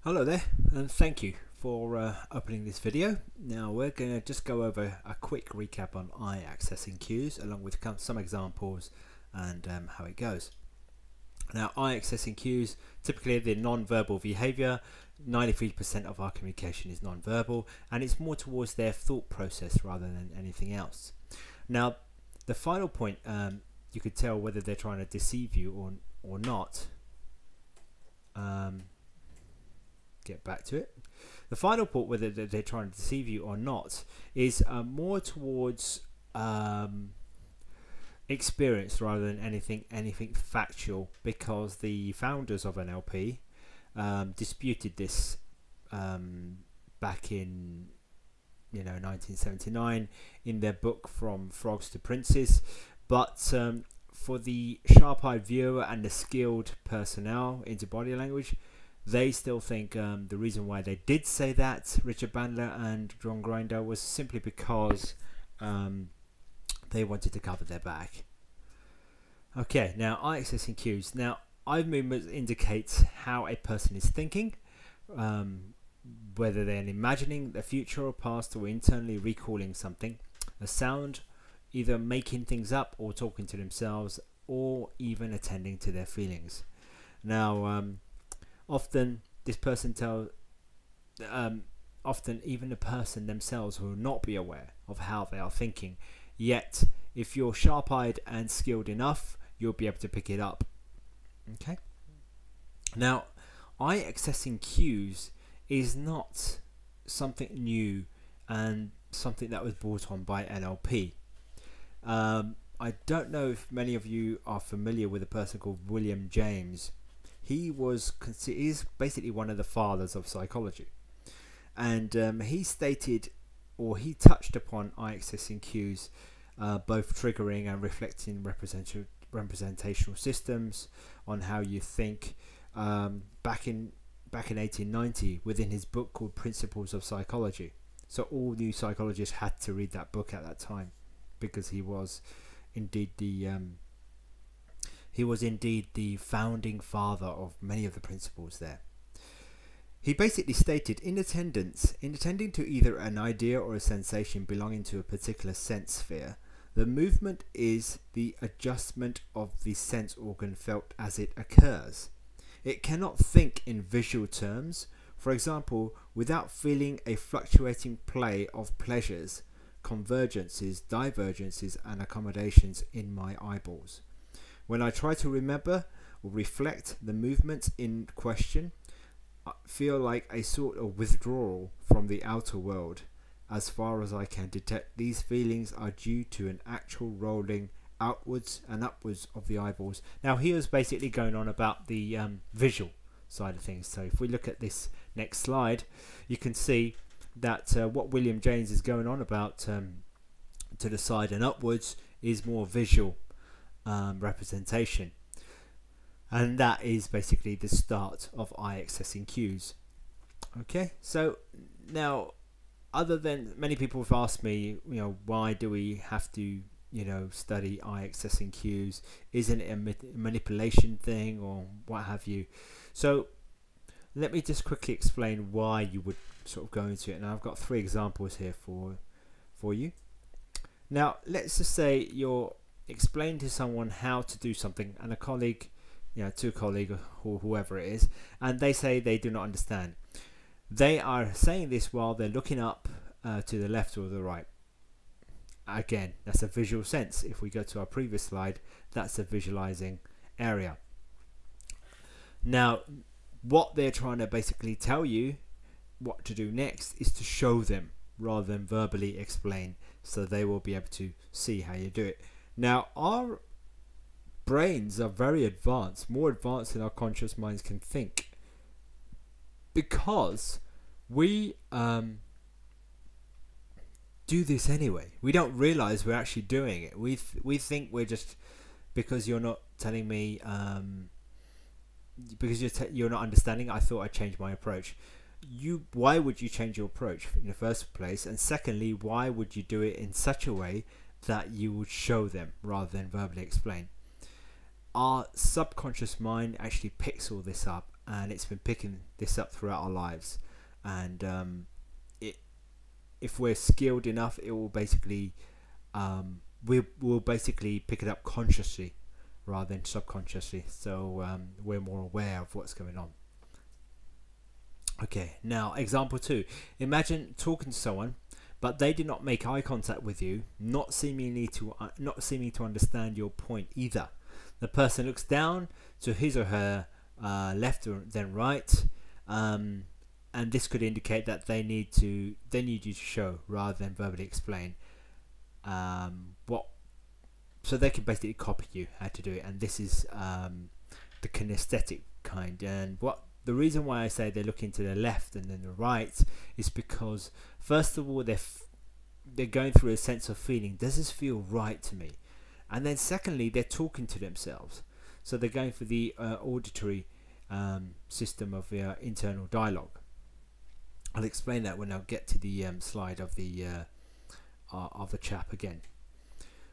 Hello there, and thank you for opening this video. Now we're going to just go over a quick recap on eye accessing cues along with some examples and how it goes. Now, eye accessing cues, typically the non-verbal behavior. 93% of our communication is non-verbal, and it's more towards their thought process rather than anything else. Now, the final point, you could tell whether they're trying to deceive you or not. Get back to it. The final point, whether they're trying to deceive you or not, is more towards experience rather than anything factual, because the founders of NLP disputed this back in 1979 in their book From Frogs to Princes. But for the sharp-eyed viewer and the skilled personnel into body language, they still think the reason why they did say that, Richard Bandler and John Grinder, was simply because they wanted to cover their back. Okay, now eye accessing cues. Now, eye movement indicates how a person is thinking, whether they're imagining the future or past or internally recalling something. A sound, either making things up or talking to themselves, or even attending to their feelings. Now, often this person often even the person themselves will not be aware of how they are thinking. Yet, if you're sharp-eyed and skilled enough, you'll be able to pick it up. Okay. Now, eye accessing cues is not something new and something that was brought on by NLP. I don't know if many of you are familiar with a person called William James. He is basically one of the fathers of psychology, and he stated, or he touched upon eye accessing cues, both triggering and reflecting representational systems on how you think, back in 1890 within his book called Principles of Psychology. So all new psychologists had to read that book at that time, because he was indeed the founding father of many of the principles there. He basically stated, in attending to either an idea or a sensation belonging to a particular sense sphere, the movement is the adjustment of the sense organ felt as it occurs. It cannot think in visual terms, for example, without feeling a fluctuating play of pleasures, convergences, divergences, and accommodations in my eyeballs. When I try to remember or reflect the movements in question, I feel like a sort of withdrawal from the outer world. As far as I can detect, these feelings are due to an actual rolling outwards and upwards of the eyeballs. Now, he was basically going on about the visual side of things. So if we look at this next slide, you can see that what William James is going on about, to the side and upwards, is more visual representation, and that is basically the start of eye accessing cues. Okay, so now, other than, many people have asked me, why do we have to study eye accessing cues? Isn't it a manipulation thing or what have you? So let me just quickly explain why you would sort of go into it. Now, I've got 3 examples here for you. Now, let's just say you're explain to someone how to do something, and a colleague, to a colleague or whoever it is, and they say they do not understand. They are saying this while they're looking up to the left or the right. Again, that's a visual sense. If we go to our previous slide, that's a visualizing area. Now, what they're trying to basically tell you what to do next is to show them rather than verbally explain, so they will be able to see how you do it. Now, our brains are very advanced, more advanced than our conscious minds can think, because we do this anyway. We don't realize we're actually doing it. We think we're just, because you're not telling me, because you're not understanding, I thought I'd change my approach. Why would you change your approach in the first place? And secondly, why would you do it in such a way that you would show them rather than verbally explain? Our subconscious mind actually picks all this up and it's been picking this up throughout our lives. And if we're skilled enough, it will basically we will basically pick it up consciously rather than subconsciously. So we're more aware of what's going on. Okay, now example 2. Imagine talking to someone, but they did not make eye contact with you, not seeming to understand your point either. The person looks down to his or her left or then right, and this could indicate that they need you to show rather than verbally explain what. So they can basically copy you how to do it, and this is the kinesthetic kind. And the reason why I say they're looking to the left and then the right is because, first of all, they're going through a sense of feeling. Does this feel right to me? And then secondly, they're talking to themselves. So they're going for the auditory system of internal dialogue. I'll explain that when I get to the slide of the chap again.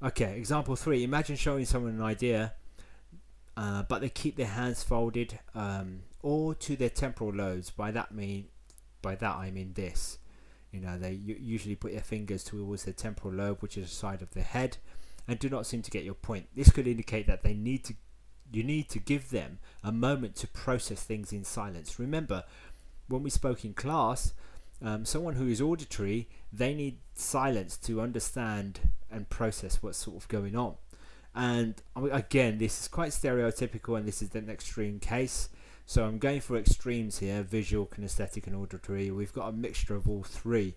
Okay, example 3. Imagine showing someone an idea, but they keep their hands folded or to their temporal lobes. By that I mean this. They usually put their fingers towards their temporal lobe, which is the side of their head, and do not seem to get your point. This could indicate that you need to give them a moment to process things in silence. Remember, when we spoke in class, someone who is auditory, they need silence to understand and process what's sort of going on. And again, this is quite stereotypical, and this is an extreme case. So I'm going for extremes here: visual, kinesthetic, and auditory. We've got a mixture of all three,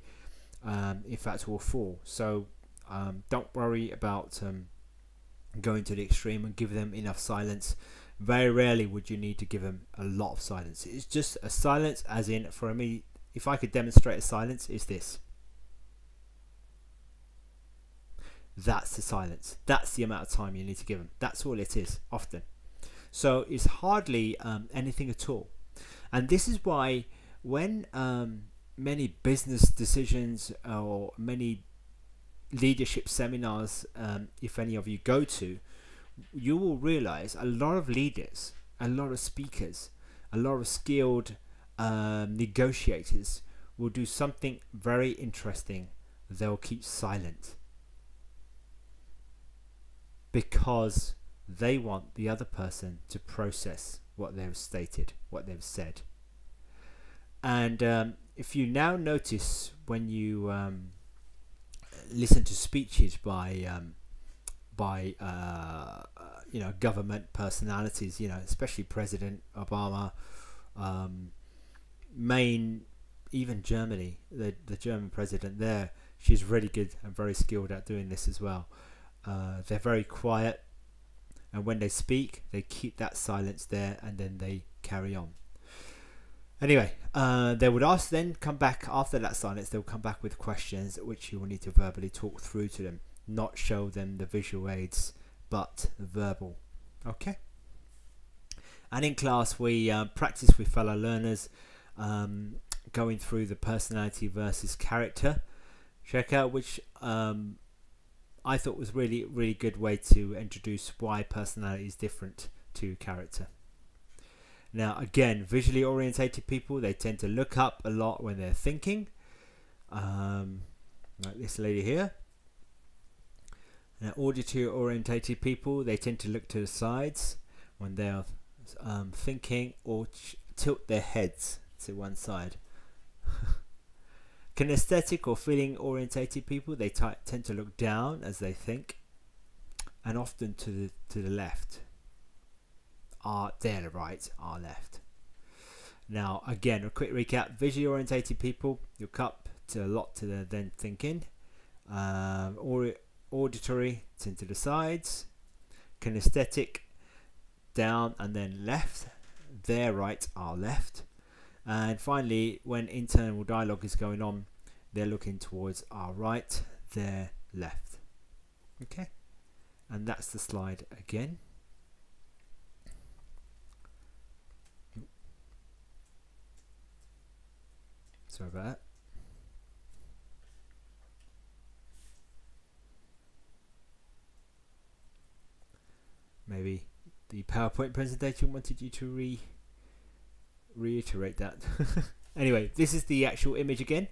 in fact all 4. So don't worry about going to the extreme and give them enough silence. Very rarely would you need to give them a lot of silence. It's just a silence, as in, for me, if I could demonstrate a silence, it's this. That's the silence. That's the amount of time you need to give them. That's all it is, often. So it's hardly anything at all. And this is why when many business decisions or many leadership seminars, if any of you go to, you will realize a lot of leaders, a lot of speakers, a lot of skilled negotiators will do something very interesting. They'll keep silent because they want the other person to process what they've stated, what they've said. And if you now notice when you listen to speeches by government personalities, especially President Obama, even Germany, the German president there, she's really good and very skilled at doing this as well. They're very quiet, and when they speak, they keep that silence there, and then they carry on. Anyway, they would then come back after that silence. They'll come back with questions which you will need to verbally talk through to them, not show them the visual aids, but verbal. Okay. And in class, we practice with fellow learners, going through the personality versus character checkout, which I thought was really, really good way to introduce why personality is different to character. Now, again, visually orientated people, they tend to look up a lot when they're thinking, like this lady here. Now, auditory orientated people, they tend to look to the sides when they're thinking, or tilt their heads to one side. Kinesthetic or feeling orientated people, they tend to look down as they think, and often to the left. They're the right, our left. Now, again, a quick recap: visually orientated people look up to a lot to the then thinking. Auditory, tend to the sides. Kinesthetic, down and then left. Their right, our left. And finally, when internal dialogue is going on, they're looking towards our right, their left. Okay, and that's the slide again. Sorry about that. Maybe the PowerPoint presentation wanted you to reiterate that. Anyway, this is the actual image again,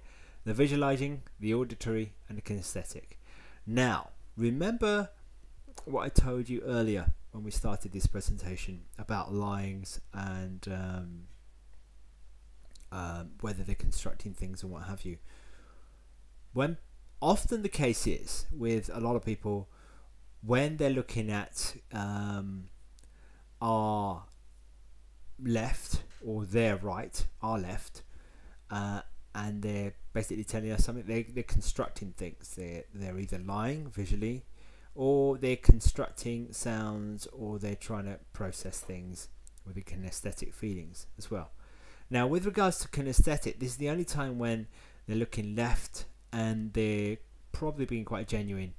the visualizing, the auditory, and the kinesthetic. Now, remember what I told you earlier when we started this presentation about lines and whether they're constructing things and what have you. When often the case is with a lot of people, when they're looking at our left or their right, our left, and they're basically telling us something, they're constructing things. They're either lying visually, or they're constructing sounds, or they're trying to process things with the kinesthetic feelings as well. Now, with regards to kinesthetic, this is the only time when they're looking left and they're probably being quite genuine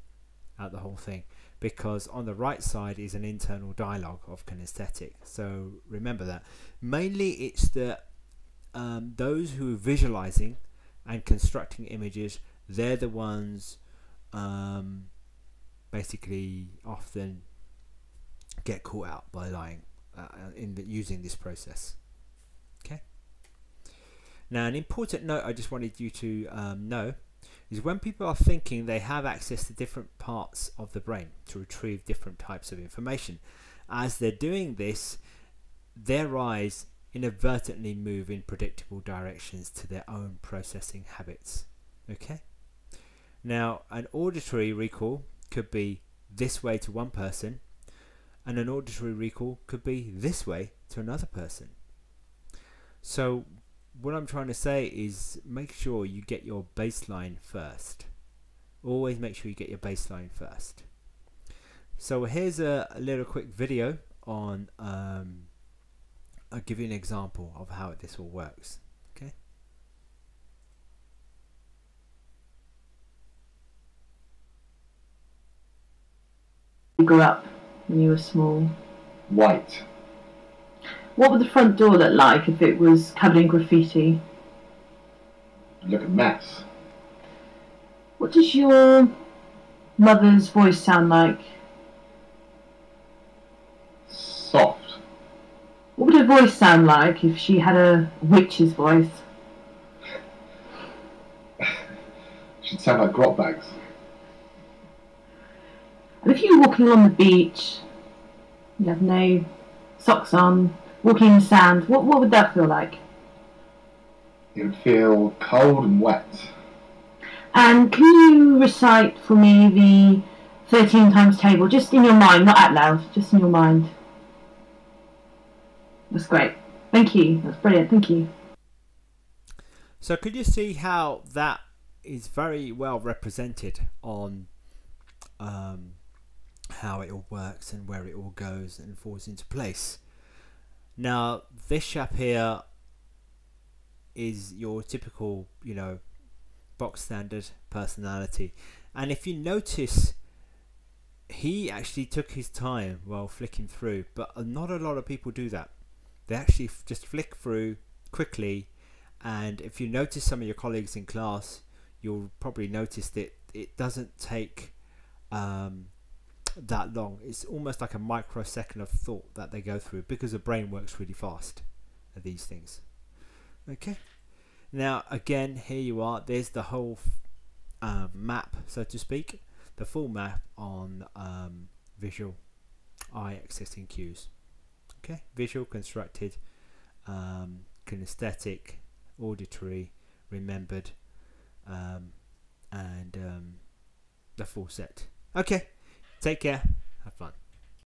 at the whole thing, because on the right side is an internal dialogue of kinesthetic. So remember that. Mainly it's the those who are visualizing and constructing images, they're the ones basically often get caught out by lying using this process. Okay. Now, an important note I just wanted you to know is when people are thinking, they have access to different parts of the brain to retrieve different types of information. As they're doing this, their eyes inadvertently move in predictable directions to their own processing habits. Okay. Now, an auditory recall could be this way to one person, and an auditory recall could be this way to another person. So what I'm trying to say is, make sure you get your baseline first. Always make sure you get your baseline first. So here's a little quick video on I'll give you an example of how this all works. Okay. You grew up when you were small? White. What would the front door look like if it was covered in graffiti? Look a mess. What does your mother's voice sound like? Soft. What would her voice sound like if she had a witch's voice? She'd sound like grot bags. And if you were walking along the beach, you have no socks on, walking in the sand, what would that feel like? It would feel cold and wet. And can you recite for me the 13 times table, just in your mind, not out loud, just in your mind? That's great. Thank you. That's brilliant. Thank you. So could you see how that is very well represented on how it all works and where it all goes and falls into place? Now, this chap here is your typical, box standard personality. And if you notice, he actually took his time while flicking through, but not a lot of people do that. They actually just flick through quickly, and if you notice some of your colleagues in class, you'll probably notice that it doesn't take that long. It's almost like a microsecond of thought that they go through, because the brain works really fast at these things. Okay. Now again, here you are. There's the whole map, so to speak, the full map on visual eye accessing cues. Okay, visual, constructed, kinesthetic, auditory, remembered, and the full set. Okay, take care, have fun.